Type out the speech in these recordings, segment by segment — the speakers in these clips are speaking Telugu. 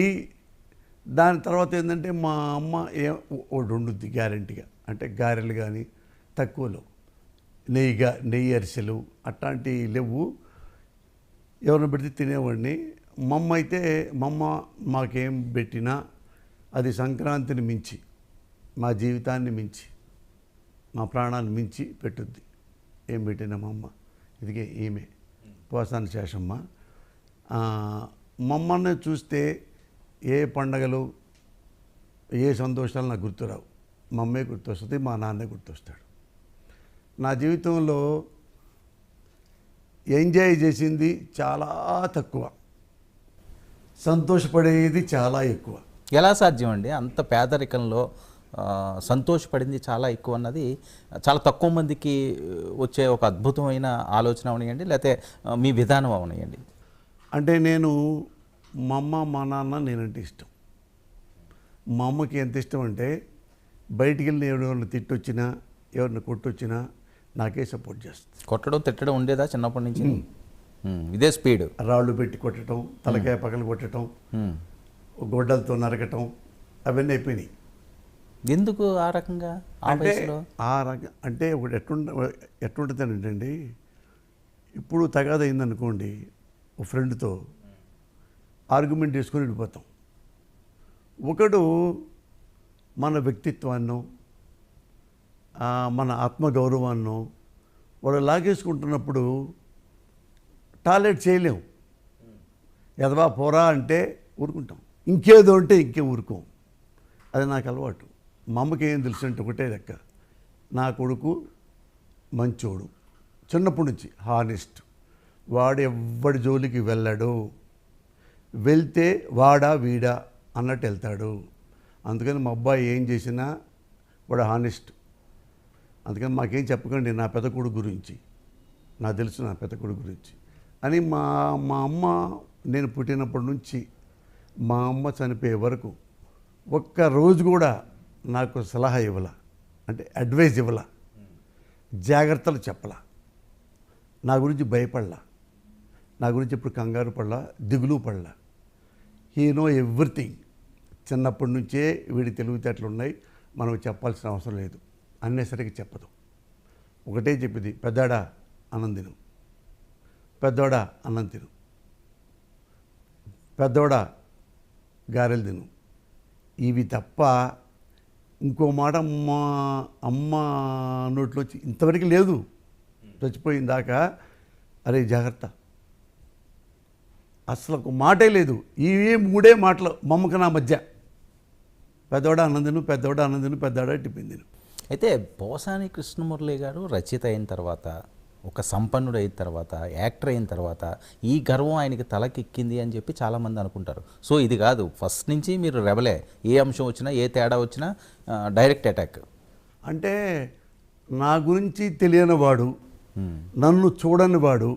ఈ దాని తర్వాత ఏంటంటే మా అమ్మ ఒకటి వండుద్ది గ్యారెంటీగా, అంటే గారెలు కానీ తక్కువలో, నెయ్యి అరిసెలు అట్లాంటివి లేవు. ఎవరిని పెడితే తినేవాడిని. మా అమ్మ మాకేం పెట్టినా అది సంక్రాంతిని మించి, మా జీవితాన్ని మించి, మా ప్రాణాన్ని మించి పెట్టుద్ది. ఏం పెట్టినా మా అమ్మ, ఇదిగే ఈమె పోసాని శేషమ్మ. మా అమ్మని చూస్తే ఏ పండగలు, ఏ సంతోషాలు నాకు గుర్తురావు. మా అమ్మే గుర్తొస్తుంది, మా నాన్నే గుర్తొస్తాడు. నా జీవితంలో ఎంజాయ్ చేసింది చాలా తక్కువ, సంతోషపడేది చాలా ఎక్కువ. ఎలా సాధ్యం అండి? అంత పేదరికంలో సంతోషపడింది చాలా ఎక్కువ అన్నది చాలా తక్కువ మందికి వచ్చే ఒక అద్భుతమైన ఆలోచన అవనియండి, లేకపోతే మీ విధానం అవనియండి. అంటే నేను మా అమ్మ మా నాన్న నేనంటే ఇష్టం. మా అమ్మకి ఎంత ఇష్టం అంటే బయటికి వెళ్ళి ఎవరిని తిట్టొచ్చినా, ఎవరిని కొట్టొచ్చినా నాకే సపోర్ట్ చేస్తుంది. కొట్టడం తిట్టడం ఉండేదా చిన్నప్పటి నుంచి? ఇదే స్పీడ్. రాళ్ళు పెట్టి కొట్టడం, తలకాయ పగలు కొట్టడం, గొడ్డలతో నరకటం, అవన్నీ అయిపోయినాయి. ఎందుకు ఆ రకంగా? అంటే ఒకటి ఎట్లుంటుంది ఏంటండి, ఇప్పుడు తగాదైందనుకోండి, ఒక ఫ్రెండ్తో ఆర్గ్యుమెంట్ చేసుకొని వెళ్ళిపోతాం. ఒకడు మన వ్యక్తిత్వాన్నో మన ఆత్మగౌరవాన్నో వాడు లాగేసుకుంటున్నప్పుడు టాలెట్ చేయలేము. ఎదవా పోరా అంటే ఊరుకుంటాం, ఇంకేదో అంటే ఇంకే ఊరుకోం. అది నాకు అలవాటు. మా అమ్మకి ఏం తెలుసు అంటే ఒకటే లెక్క, నా కొడుకు మంచోడు, చిన్నప్పటి నుంచి హానెస్ట్, వాడు ఎవ్వడి జోలికి వెళ్ళాడు, వెళ్తే వాడా వీడా అన్నట్టు వెళ్తాడు. అందుకని మా అబ్బాయి ఏం చేసినా వాడు హానెస్ట్. అందుకని మాకేం చెప్పకండి నా పెద్ద కొడుకు గురించి, నాకు తెలుసు నా పెద్ద కొడుకు గురించి అని. మా అమ్మ నేను పుట్టినప్పటి నుంచి మా అమ్మ చనిపోయే వరకు ఒక్క రోజు కూడా నాకు సలహా ఇవ్వాల, అంటే అడ్వైజ్ ఇవ్వాల, జాగ్రత్తలు చెప్పలా, నా గురించి భయపడలా, నా గురించి ఇప్పుడు కంగారు పడలా, దిగులు పడలా. He know everything. చిన్నప్పటి నుంచే వీడి తెలివితేటలు ఉన్నాయి, మనం చెప్పాల్సిన అవసరం లేదు, అన్నేసరికి చెప్పదు. ఒకటే చెప్పింది, పెద్దాడా అన్నం తిను, పెద్దోడా అన్నం తిను, పెద్దోడా గారెలు తిను. ఇవి తప్ప ఇంకో మాట మా అమ్మ నోట్లో ఇంతవరకు లేదు. చచ్చిపోయిందాకా అరే జాగ్రత్త, అసలు ఒక మాటే లేదు. ఇవి మూడే మాటలు మా అమ్మకి నా మధ్య, పెద్దోడా అన్నం తిను, పెద్దోడా అన్నం తిను, పెద్దోడా టిఫిన్ తిను. అయితే పోసాని కృష్ణమురళి గారు రచయిత అయిన తర్వాత, ఒక సంపన్నుడు అయిన తర్వాత, యాక్టర్ అయిన తర్వాత ఈ గర్వం ఆయనకి తలకెక్కింది అని చెప్పి చాలామంది అనుకుంటారు. సో ఇది కాదు, ఫస్ట్ నుంచి మీరు రెబలే, ఏ అంశం వచ్చినా ఏ తేడా వచ్చినా డైరెక్ట్ అటాక్. అంటే నా గురించి తెలియని వాడు, నన్ను చూడని వాడు,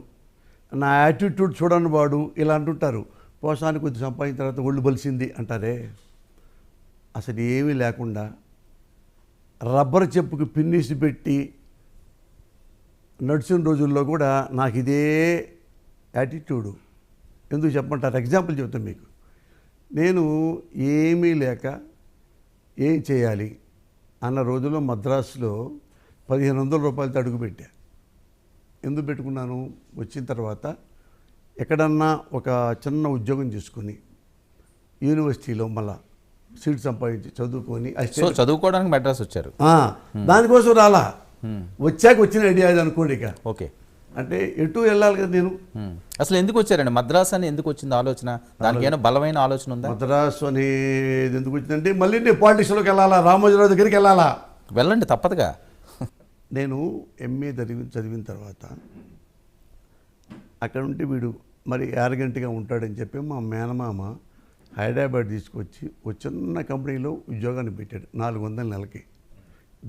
నా యాటిట్యూడ్ చూడని వాడు ఇలా అంటుంటారు. పోసాని కొద్ది సంపాదించిన తర్వాత ఒళ్ళు బలిసింది అంటారే, అసలు ఏమీ లేకుండా రబ్బర్ చెప్పుకి పిన్నిసి పెట్టి నడిచిన రోజుల్లో కూడా నాకు ఇదే యాటిట్యూడు. ఎందుకు చెప్పమంటారు? ఎగ్జాంపుల్ చెప్తాను మీకు. నేను ఏమీ లేక ఏం చేయాలి అన్న రోజుల్లో మద్రాసులో 1500 రూపాయలతో అడుగు పెట్టా. ఎందుకు పెట్టుకున్నాను? వచ్చిన తర్వాత ఎక్కడన్నా ఒక చిన్న ఉద్యోగం చేసుకుని యూనివర్సిటీలో మళ్ళా సీట్ సంపాదించి చదువుకొని, చదువుకోవడానికి మద్రాసు వచ్చారు. దానికోసం రాలా, వచ్చాక వచ్చిన ఐడియా అది అనుకోండి. ఇక ఓకే, అంటే ఎటు వెళ్ళాలి కదా నేను. అసలు ఎందుకు వచ్చారండి మద్రాసు అని? ఎందుకు వచ్చింది ఆలోచన? దానికి ఏమైనా బలమైన ఆలోచన ఉందా? మద్రాసు అనేది ఎందుకు వచ్చిందంటే మళ్ళీ నేను పాలిటిక్స్లోకి వెళ్ళాలా, రామోజీరావు దగ్గరికి వెళ్ళాలా. వెళ్ళండి, తప్పదుగా. నేను ఎంఏ చదివిన తర్వాత అక్కడ ఉంటే వీడు మరి యారగెంట్గా ఉంటాడని చెప్పి మా మేనమామ హైదరాబాద్ తీసుకొచ్చి ఒక చిన్న కంపెనీలో ఉద్యోగాన్ని పెట్టాడు, 400 నెలకి,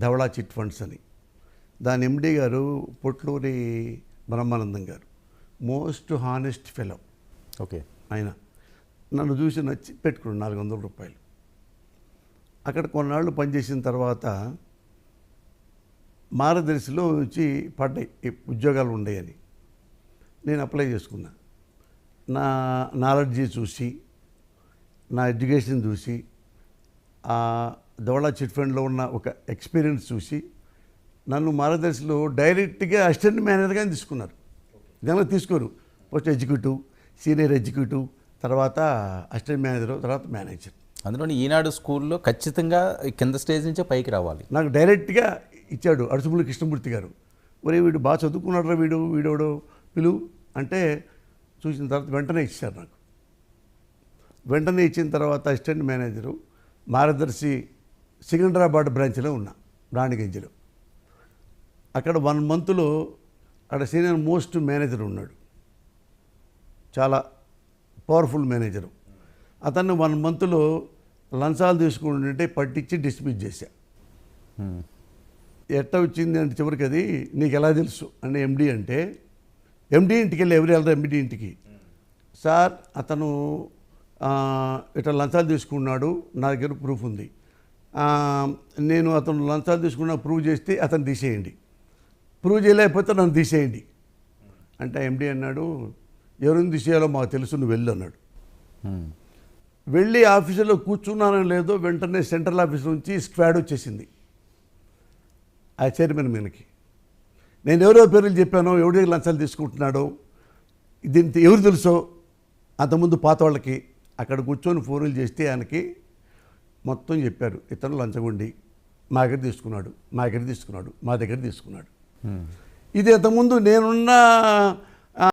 ధవళా చిట్ ఫండ్స్ అని. దాని ఎండి గారు పొట్లూరి బ్రహ్మానందం గారు, మోస్ట్ హానెస్ట్ ఫెలో. ఓకే, ఆయన నన్ను చూసి నచ్చి పెట్టుకున్నాడు 400 రూపాయలు. అక్కడ కొన్నాళ్ళు పనిచేసిన తర్వాత మార్గదర్శిలో వచ్చి పడ్డాయి ఉద్యోగాలు ఉండేయని నేను అప్లై చేసుకున్నా. నా నాలెడ్జీ చూసి నా ఎడ్యుకేషన్ చూసి ఆ ధవళ చిట్ ఫండ్లో ఉన్న ఒక ఎక్స్పీరియన్స్ చూసి నన్ను మార్గదర్శిలో డైరెక్ట్గా అసిస్టెంట్ మేనేజర్గా తీసుకున్నారు. జనరల్గా తీసుకోరు. ఫస్ట్ ఎగ్జిక్యూటివ్, సీనియర్ ఎగ్జిక్యూటివ్, తర్వాత అసిస్టెంట్ మేనేజర్, తర్వాత మేనేజర్. అందులోని ఈనాడు స్కూల్లో ఖచ్చితంగా కింద స్టేజ్ నుంచే పైకి రావాలి. నాకు డైరెక్ట్గా ఇచ్చాడు అడుసుమూలి కృష్ణమూర్తి గారు. ఒరే వీడు బాగా చదువుకున్నాడు, వీడోడు పిలువు అంటే చూసిన తర్వాత వెంటనే ఇచ్చారు నాకు. వెంటనే ఇచ్చిన తర్వాత అసిస్టెంట్ మేనేజరు మార్గదర్శి సికింద్రాబాద్ బ్రాంచ్లో ఉన్నా, రాణిగంజ్లో. అక్కడ 1 మంత్లో అక్కడ సీనియర్ మోస్ట్ మేనేజర్ ఉన్నాడు, చాలా పవర్ఫుల్ మేనేజరు. అతన్ని 1 మంత్లో లంచాలు తీసుకుంటుంటే పట్టించి డిస్మిస్ చేశా. ఎట్ట వచ్చింది అంటే చివరికి అది నీకు ఎలా తెలుసు అని ఎండి అంటే, ఎండి ఇంటికి వెళ్ళి ఎవరు వెళ్ళరు ఎండి ఇంటికి. సార్ అతను ఇట్లా లంచాలు తీసుకున్నాడు, నా దగ్గర ప్రూఫ్ ఉంది, నేను అతను లంచాలు తీసుకున్నా ప్రూవ్ చేస్తే అతను తీసేయండి, ప్రూవ్ చేయలేకపోతే నన్ను తీసేయండి అంటే ఎండి అన్నాడు, ఎవరిని తీసేయాలో మాకు తెలుసు, నువ్వు వెళ్ళు అన్నాడు. వెళ్ళి ఆఫీసులో కూర్చున్నానో లేదో వెంటనే సెంట్రల్ ఆఫీస్ నుంచి స్క్వాడ్ వచ్చేసింది ఆ చైర్మన్ మీదకి. నేను ఎవరో పేర్లు చెప్పానో, ఎవరి లంచాలు తీసుకుంటున్నాడో, దీనికి ఎవరు తెలుసో అంతకుముందు పాత వాళ్ళకి అక్కడ కూర్చొని ఫోన్లు చేస్తే ఆయనకి మొత్తం చెప్పారు, ఇతను లంచగొండి మా దగ్గర తీసుకున్నాడు, మా దగ్గర తీసుకున్నాడు, మా దగ్గర తీసుకున్నాడు. ఇది అంతకుముందు నేనున్న